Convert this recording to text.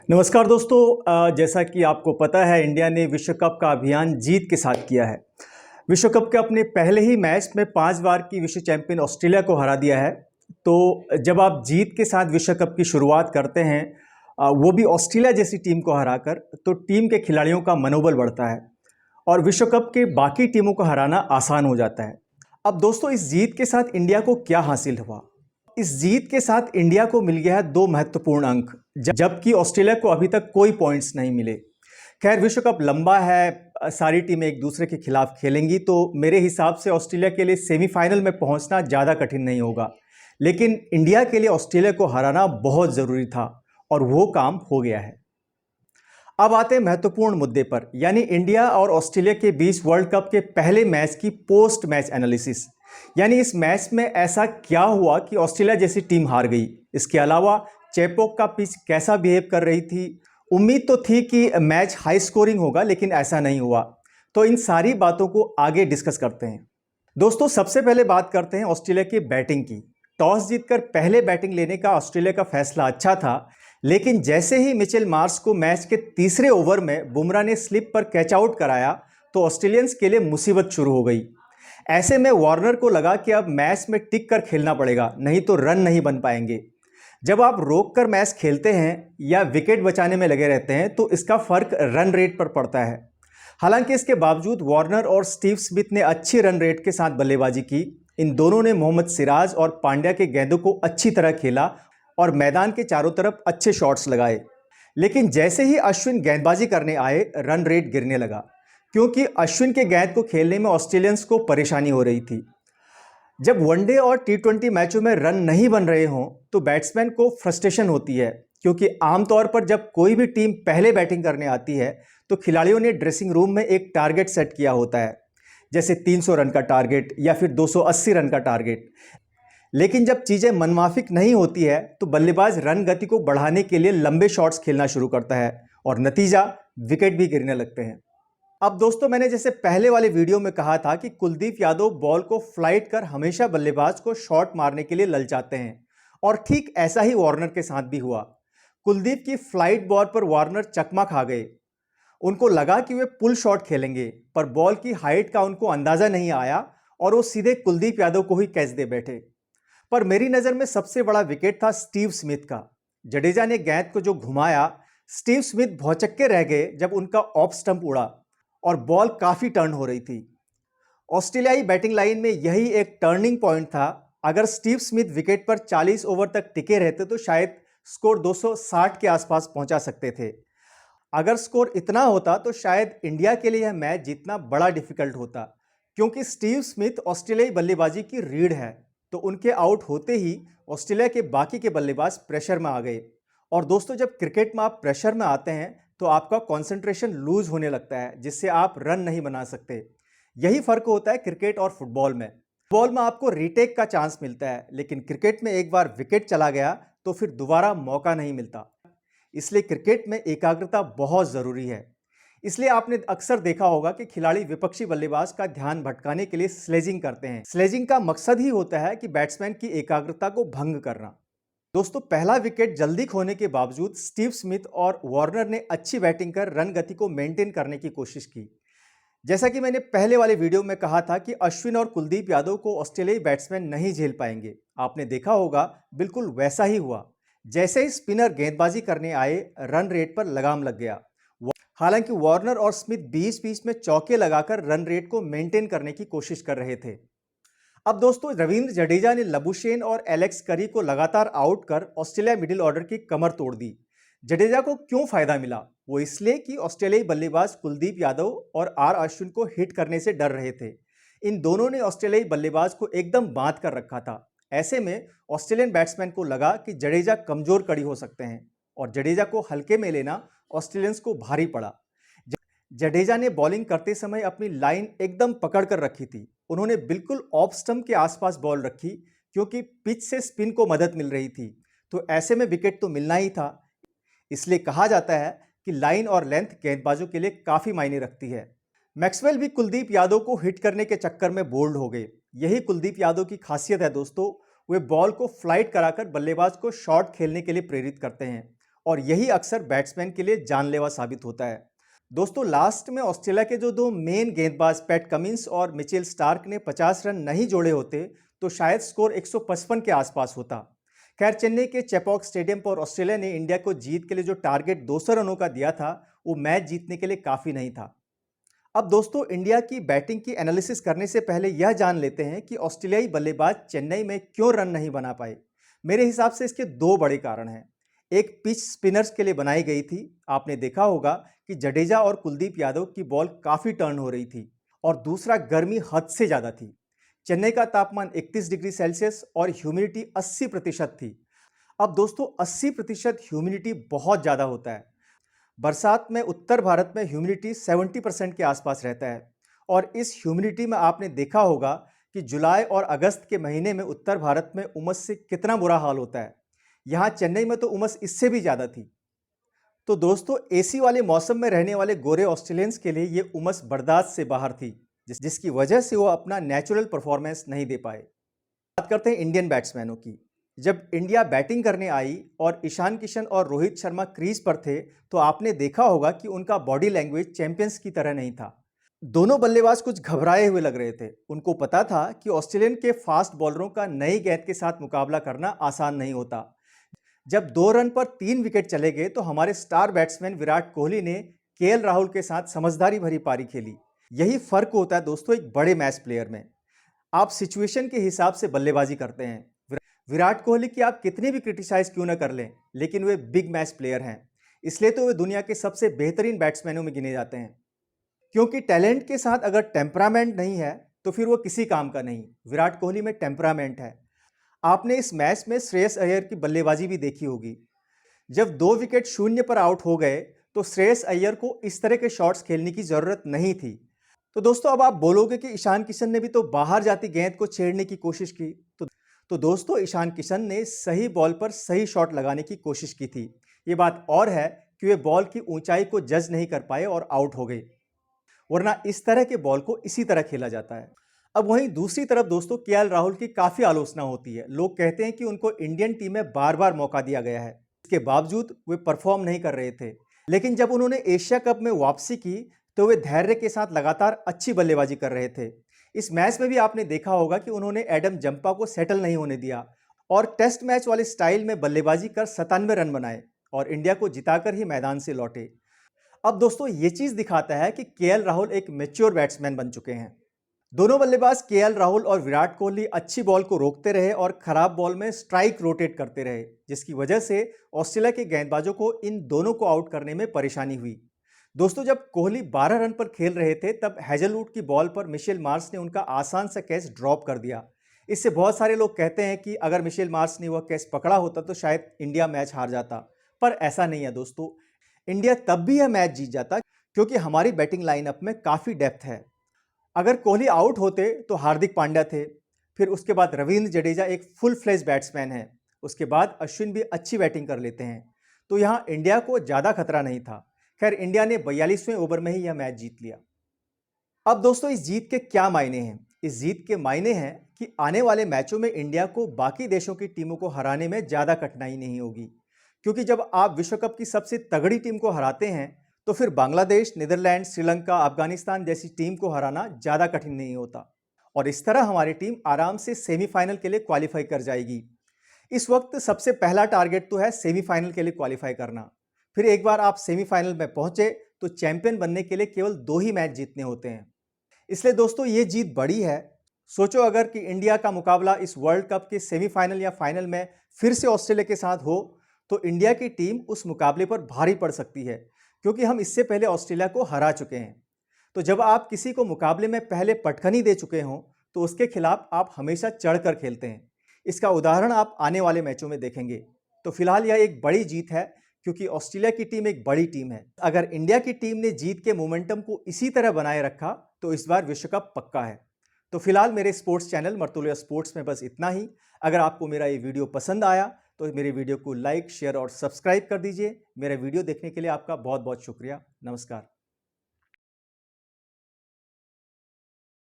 नमस्कार दोस्तों। जैसा कि आपको पता है, इंडिया ने विश्व कप का अभियान जीत के साथ किया है। विश्व कप के अपने पहले ही मैच में 5 बार की विश्व चैंपियन ऑस्ट्रेलिया को हरा दिया है। तो जब आप जीत के साथ विश्व कप की शुरुआत करते हैं, वो भी ऑस्ट्रेलिया जैसी टीम को हराकर, तो टीम के खिलाड़ियों का मनोबल बढ़ता है और विश्व कप के बाकी टीमों को हराना आसान हो जाता है। अब दोस्तों, इस जीत के साथ इंडिया को क्या हासिल हुआ? इस जीत के साथ इंडिया को मिल गया है 2 महत्वपूर्ण अंक, जबकि ऑस्ट्रेलिया को अभी तक कोई पॉइंट्स नहीं मिले। खैर, विश्व कप लंबा है, सारी टीमें एक दूसरे के खिलाफ खेलेंगी, तो मेरे हिसाब से ऑस्ट्रेलिया के लिए सेमीफाइनल में पहुंचना ज़्यादा कठिन नहीं होगा। लेकिन इंडिया के लिए ऑस्ट्रेलिया को हराना बहुत ज़रूरी था और वो काम हो गया है। अब आते हैं महत्वपूर्ण मुद्दे पर, यानी इंडिया और ऑस्ट्रेलिया के बीच वर्ल्ड कप के पहले मैच की पोस्ट मैच एनालिसिस। यानी इस मैच में ऐसा क्या हुआ कि ऑस्ट्रेलिया जैसी टीम हार गई। इसके अलावा चेपोक का पिच कैसा बिहेव कर रही थी। उम्मीद तो थी कि मैच हाई स्कोरिंग होगा, लेकिन ऐसा नहीं हुआ। तो इन सारी बातों को आगे डिस्कस करते हैं। दोस्तों, सबसे पहले बात करते हैं ऑस्ट्रेलिया की बैटिंग की। टॉस जीतकर पहले बैटिंग लेने का ऑस्ट्रेलिया का फैसला अच्छा था, लेकिन जैसे ही मिचेल मार्श को मैच के तीसरे ओवर में बुमराह ने स्लिप पर कैच आउट कराया, तो ऑस्ट्रेलियंस के लिए मुसीबत शुरू हो गई। ऐसे में वार्नर को लगा कि अब मैच में टिक कर खेलना पड़ेगा, नहीं तो रन नहीं बन पाएंगे। जब आप रोक कर मैच खेलते हैं या विकेट बचाने में लगे रहते हैं, तो इसका फर्क रन रेट पर पड़ता है। हालांकि इसके बावजूद वार्नर और स्टीव स्मिथ ने अच्छी रन रेट के साथ बल्लेबाजी की। इन दोनों ने मोहम्मद सिराज और पांड्या के गेंदों को अच्छी तरह खेला और मैदान के चारों तरफ अच्छे शॉट्स लगाए। लेकिन जैसे ही अश्विन गेंदबाजी करने आए, रन रेट गिरने लगा, क्योंकि अश्विन के गेंद को खेलने में ऑस्ट्रेलियंस को परेशानी हो रही थी। जब वनडे और टी20 मैचों में रन नहीं बन रहे हों, तो बैट्समैन को फ्रस्ट्रेशन होती है, क्योंकि आमतौर पर जब कोई भी टीम पहले बैटिंग करने आती है, तो खिलाड़ियों ने ड्रेसिंग रूम में एक टारगेट सेट किया होता है, जैसे 300 रन का टारगेट या फिर 280 रन का टारगेट। लेकिन जब चीज़ें मनमाफिक नहीं होती है, तो बल्लेबाज रन गति को बढ़ाने के लिए लंबे शॉट्स खेलना शुरू करता है और नतीजा विकेट भी गिरने लगते हैं। अब दोस्तों, मैंने जैसे पहले वाले वीडियो में कहा था कि कुलदीप यादव बॉल को फ्लाइट कर हमेशा बल्लेबाज को शॉट मारने के लिए ललचाते हैं, और ठीक ऐसा ही वार्नर के साथ भी हुआ। कुलदीप की फ्लाइट बॉल पर वार्नर चकमा खा गए। उनको लगा कि वे पुल शॉट खेलेंगे, पर बॉल की हाइट का उनको अंदाजा नहीं आया और वो सीधे कुलदीप यादव को ही कैच दे बैठे। पर मेरी नज़र में सबसे बड़ा विकेट था स्टीव स्मिथ का। जडेजा ने गेंद को जो घुमाया, स्टीव स्मिथ भौचक्के रह गए जब उनका ऑफ स्टंप उड़ा और बॉल काफ़ी टर्न हो रही थी। ऑस्ट्रेलियाई बैटिंग लाइन में यही एक टर्निंग पॉइंट था। अगर स्टीव स्मिथ विकेट पर 40 ओवर तक टिके रहते, तो शायद स्कोर 260 के आसपास पहुंचा सकते थे। अगर स्कोर इतना होता, तो शायद इंडिया के लिए यह मैच जीतना बड़ा डिफिकल्ट होता, क्योंकि स्टीव स्मिथ ऑस्ट्रेलियाई बल्लेबाजी की रीढ़ है। तो उनके आउट होते ही ऑस्ट्रेलिया के बाकी के बल्लेबाज प्रेशर में आ गए। और दोस्तों, जब क्रिकेट में आप प्रेशर में आते हैं, तो आपका कंसंट्रेशन लूज होने लगता है, जिससे आप रन नहीं बना सकते। यही फर्क होता है क्रिकेट और फुटबॉल में। फुटबॉल में आपको रीटेक का चांस मिलता है, लेकिन क्रिकेट में एक बार विकेट चला गया तो फिर दोबारा मौका नहीं मिलता। इसलिए क्रिकेट में एकाग्रता बहुत ज़रूरी है। इसलिए आपने अक्सर देखा होगा कि खिलाड़ी विपक्षी बल्लेबाज का ध्यान भटकाने के लिए स्लेजिंग करते हैं। स्लेजिंग का मकसद ही होता है कि बैट्समैन की एकाग्रता को भंग करना। दोस्तों, पहला विकेट जल्दी खोने के बावजूद स्टीव स्मिथ और वार्नर ने अच्छी बैटिंग कर रन गति को मेंटेन करने की कोशिश की। जैसा कि मैंने पहले वाले वीडियो में कहा था कि अश्विन और कुलदीप यादव को ऑस्ट्रेलियाई बैट्समैन नहीं झेल पाएंगे। आपने देखा होगा, बिल्कुल वैसा ही हुआ। जैसे ही स्पिनर गेंदबाजी करने आए, रन रेट पर लगाम लग गया। हालांकि वार्नर और स्मिथ बीच बीच में चौके लगाकर रन रेट को मेंटेन करने की कोशिश कर रहे थे। अब दोस्तों, रविंद्र जडेजा ने लबुशेन और एलेक्स करी को लगातार आउट कर ऑस्ट्रेलिया मिडिल ऑर्डर की कमर तोड़ दी। जडेजा को क्यों फायदा मिला? वो इसलिए कि ऑस्ट्रेलियाई बल्लेबाज कुलदीप यादव और आर अश्विन को हिट करने से डर रहे थे। इन दोनों ने ऑस्ट्रेलियाई बल्लेबाज को एकदम बांध कर रखा था। ऐसे में ऑस्ट्रेलियन बैट्समैन को लगा कि जडेजा कमजोर कड़ी हो सकते हैं, और जडेजा को हल्के में लेना ऑस्ट्रेलियंस को भारी पड़ा। जडेजा ने बॉलिंग करते समय अपनी लाइन एकदम पकड़ कर रखी थी। उन्होंने बिल्कुल ऑफ स्टंप के आसपास बॉल रखी, क्योंकि पिच से स्पिन को मदद मिल रही थी। तो ऐसे में विकेट तो मिलना ही था। इसलिए कहा जाता है कि लाइन और लेंथ गेंदबाजों के लिए काफ़ी मायने रखती है। मैक्सवेल भी कुलदीप यादव को हिट करने के चक्कर में बोल्ड हो गए। यही कुलदीप यादव की खासियत है दोस्तों। वे बॉल को फ्लाइट कराकर बल्लेबाज को शॉट खेलने के लिए प्रेरित करते हैं और यही अक्सर बैट्समैन के लिए जानलेवा साबित होता है। दोस्तों, लास्ट में ऑस्ट्रेलिया के जो दो मेन गेंदबाज पैट कमिंस और मिचेल स्टार्क ने 50 रन नहीं जोड़े होते तो शायद स्कोर 155 के आसपास होता। खैर, चेन्नई के चेपॉक स्टेडियम पर ऑस्ट्रेलिया ने इंडिया को जीत के लिए जो टारगेट 200 रनों का दिया था वो मैच जीतने के लिए काफ़ी नहीं था। अब दोस्तों, इंडिया की बैटिंग की एनालिसिस करने से पहले यह जान लेते हैं कि ऑस्ट्रेलियाई बल्लेबाज चेन्नई में क्यों रन नहीं बना पाए। मेरे हिसाब से इसके दो बड़े कारण हैं। एक, पिच स्पिनर्स के लिए बनाई गई थी। आपने देखा होगा कि जडेजा और कुलदीप यादव की बॉल काफ़ी टर्न हो रही थी। और दूसरा, गर्मी हद से ज़्यादा थी। चेन्नई का तापमान 31 डिग्री सेल्सियस और ह्यूमिडिटी 80% थी। अब दोस्तों, 80% ह्यूमिडिटी बहुत ज़्यादा होता है। बरसात में उत्तर भारत में ह्यूमिडिटी 70% के आसपास रहता है। और इस ह्यूमिडिटी में आपने देखा होगा कि जुलाई और अगस्त के महीने में उत्तर भारत में उमस से कितना बुरा हाल होता है। यहाँ चेन्नई में तो उमस इससे भी ज़्यादा थी। तो दोस्तों, एसी वाले मौसम में रहने वाले गोरे ऑस्ट्रेलियंस के लिए ये उमस बर्दाश्त से बाहर थी, जिसकी वजह से वो अपना नेचुरल परफॉर्मेंस नहीं दे पाए। बात करते हैं इंडियन बैट्समैनों की। जब इंडिया बैटिंग करने आई और ईशान किशन और रोहित शर्मा क्रीज पर थे तो आपने देखा होगा कि उनका बॉडी लैंग्वेज चैंपियंस की तरह नहीं था। दोनों बल्लेबाज कुछ घबराए हुए लग रहे थे। उनको पता था कि ऑस्ट्रेलियन के फास्ट बॉलरों का नई गेंद के साथ मुकाबला करना आसान नहीं होता। जब 2 रन पर 3 विकेट चले गए तो हमारे स्टार बैट्समैन विराट कोहली ने केएल राहुल के साथ समझदारी भरी पारी खेली। यही फर्क होता है दोस्तों एक बड़े मैच प्लेयर में। आप सिचुएशन के हिसाब से बल्लेबाजी करते हैं। विराट कोहली की आप कितनी भी क्रिटिसाइज क्यों ना कर लें, लेकिन वे बिग मैच प्लेयर हैं। इसलिए तो वे दुनिया के सबसे बेहतरीन बैट्समैनों में गिने जाते हैं। क्योंकि टैलेंट के साथ अगर टेम्परामेंट नहीं है तो फिर वो किसी काम का नहीं। विराट कोहली में टेम्परामेंट है। आपने इस मैच में श्रेयस अय्यर की बल्लेबाजी भी देखी होगी। जब 2 विकेट शून्य पर आउट हो गए तो श्रेयस अय्यर को इस तरह के शॉट्स खेलने की जरूरत नहीं थी। तो दोस्तों, अब आप बोलोगे कि ईशान किशन ने भी तो बाहर जाती गेंद को छेड़ने की कोशिश की। तो दोस्तों, ईशान किशन ने सही बॉल पर सही शॉट लगाने की कोशिश की थी। ये बात और है कि वे बॉल की ऊंचाई को जज नहीं कर पाए और आउट हो गए, वरना इस तरह के बॉल को इसी तरह खेला जाता है। अब वहीं दूसरी तरफ दोस्तों, केएल राहुल की काफ़ी आलोचना होती है। लोग कहते हैं कि उनको इंडियन टीम में बार बार मौका दिया गया है, इसके बावजूद वे परफॉर्म नहीं कर रहे थे। लेकिन जब उन्होंने एशिया कप में वापसी की तो वे धैर्य के साथ लगातार अच्छी बल्लेबाजी कर रहे थे। इस मैच में भी आपने देखा होगा कि उन्होंने एडम जंपा को सेटल नहीं होने दिया और टेस्ट मैच वाले स्टाइल में बल्लेबाजी कर 97 रन बनाए और इंडिया को जिताकर ही मैदान से लौटे। अब दोस्तों, ये चीज दिखाता है कि केएल राहुल एक मैच्योर बैट्समैन बन चुके हैं। दोनों बल्लेबाज केएल राहुल और विराट कोहली अच्छी बॉल को रोकते रहे और खराब बॉल में स्ट्राइक रोटेट करते रहे, जिसकी वजह से ऑस्ट्रेलिया के गेंदबाजों को इन दोनों को आउट करने में परेशानी हुई। दोस्तों, जब कोहली 12 रन पर खेल रहे थे तब हैजलवुड की बॉल पर मिशेल मार्श ने उनका आसान सा कैच ड्रॉप कर दिया। इससे बहुत सारे लोग कहते हैं कि अगर मिशेल मार्श ने वह कैच पकड़ा होता तो शायद इंडिया मैच हार जाता, पर ऐसा नहीं है दोस्तों। इंडिया तब भी यह मैच जीत जाता क्योंकि हमारी बैटिंग लाइनअप में काफ़ी डेप्थ है। अगर कोहली आउट होते तो हार्दिक पांड्या थे, फिर उसके बाद रविंद्र जडेजा एक फुल फ्लेज बैट्समैन है, उसके बाद अश्विन भी अच्छी बैटिंग कर लेते हैं, तो यहाँ इंडिया को ज़्यादा खतरा नहीं था। खैर, इंडिया ने 42वें ओवर में ही यह मैच जीत लिया। अब दोस्तों, इस जीत के क्या मायने हैं? इस जीत के मायने हैं कि आने वाले मैचों में इंडिया को बाकी देशों की टीमों को हराने में ज़्यादा कठिनाई नहीं होगी, क्योंकि जब आप विश्व कप की सबसे तगड़ी टीम को हराते हैं तो फिर बांग्लादेश, नीदरलैंड, श्रीलंका, अफगानिस्तान जैसी टीम को हराना ज़्यादा कठिन नहीं होता और इस तरह हमारी टीम आराम से सेमीफाइनल के लिए क्वालिफाई कर जाएगी। इस वक्त सबसे पहला टारगेट तो है सेमीफाइनल के लिए क्वालिफाई करना। फिर एक बार आप सेमीफाइनल में पहुंचे तो चैंपियन बनने के लिए केवल 2 ही मैच जीतने होते हैं। इसलिए दोस्तों, ये जीत बड़ी है। सोचो अगर कि इंडिया का मुकाबला इस वर्ल्ड कप के सेमीफाइनल या फाइनल में फिर से ऑस्ट्रेलिया के साथ हो तो इंडिया की टीम उस मुकाबले पर भारी पड़ सकती है, क्योंकि हम इससे पहले ऑस्ट्रेलिया को हरा चुके हैं। तो जब आप किसी को मुकाबले में पहले पटखनी दे चुके हों तो उसके खिलाफ आप हमेशा चढ़कर खेलते हैं। इसका उदाहरण आप आने वाले मैचों में देखेंगे। तो फिलहाल यह एक बड़ी जीत है, क्योंकि ऑस्ट्रेलिया की टीम एक बड़ी टीम है। अगर इंडिया की टीम ने जीत के मोमेंटम को इसी तरह बनाए रखा तो इस बार विश्व कप पक्का है। तो फिलहाल मेरे स्पोर्ट्स चैनल मर्तुलिया स्पोर्ट्स में बस इतना ही। अगर आपको मेरा ये वीडियो पसंद आया तो मेरे वीडियो को लाइक, शेयर और सब्सक्राइब कर दीजिए। मेरा वीडियो देखने के लिए आपका बहुत बहुत शुक्रिया। नमस्कार।